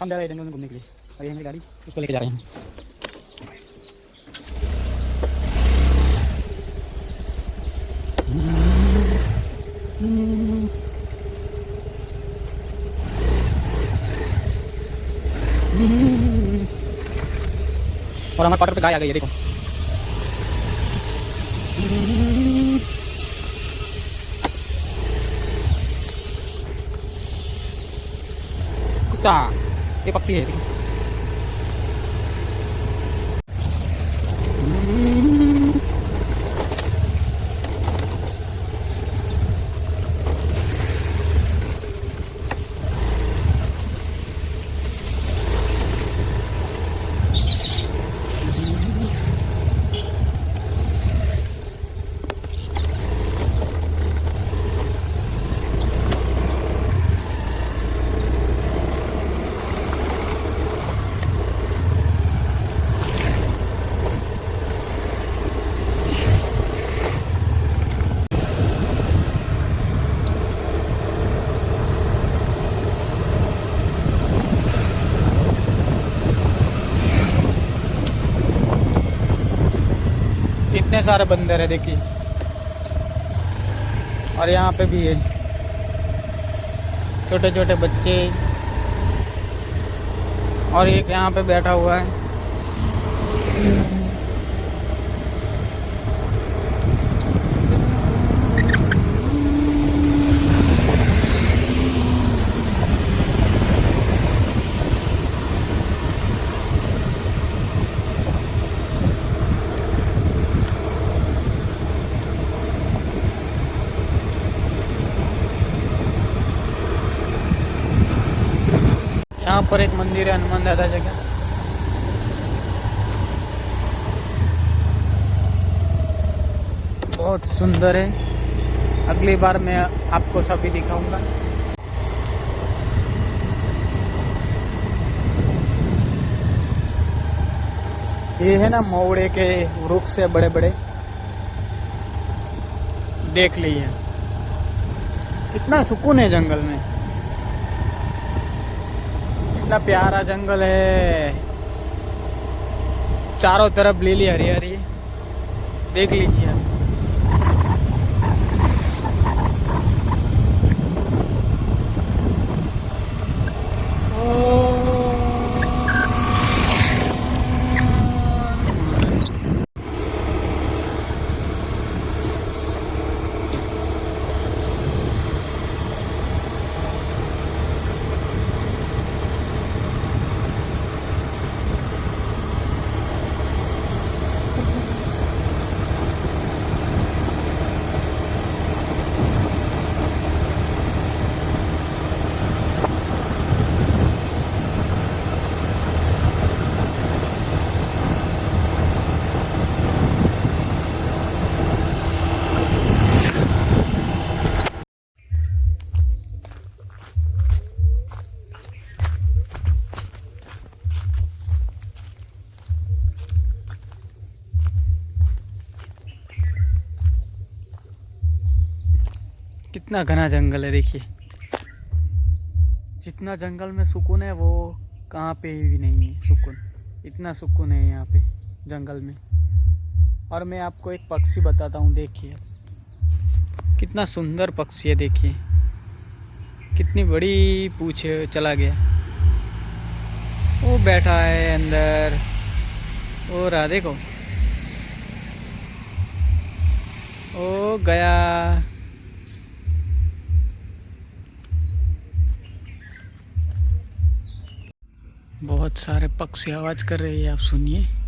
हम जा रहे हैं जंगल में घूमने के लिए और ये हमारी गाड़ी उसको लेके जा रहे हैं। और हमारे क्वार्टर पे गाय आ गई है, देखो। कुत्ता, ये पक्षी है, देखो। कितने सारे बंदर है देखिए, और यहाँ पे भी है छोटे छोटे बच्चे, और एक यहाँ पे बैठा हुआ है। यहाँ पर एक मंदिर है हनुमान दादा जगह। बहुत सुंदर है, अगली बार मैं आपको सभी दिखाऊंगा। ये है ना मौड़े के वृक्ष से बड़े बड़े, देख लीजिए कितना सुकून है जंगल में, कितना प्यारा जंगल है, चारों तरफ लीली हरी हरी, देख लीजिए आप। कितना घना जंगल है देखिए, जितना जंगल में सुकून है वो कहाँ पे भी नहीं है सुकून, इतना सुकून है यहाँ पे जंगल में। और मैं आपको एक पक्षी बताता हूँ, देखिए कितना सुंदर पक्षी है, देखिए कितनी बड़ी पूंछ है, चला गया वो बैठा है अंदर, वो रहा देखो, ओ गया। बहुत सारे पक्षी आवाज़ कर रहे हैं, आप सुनिए।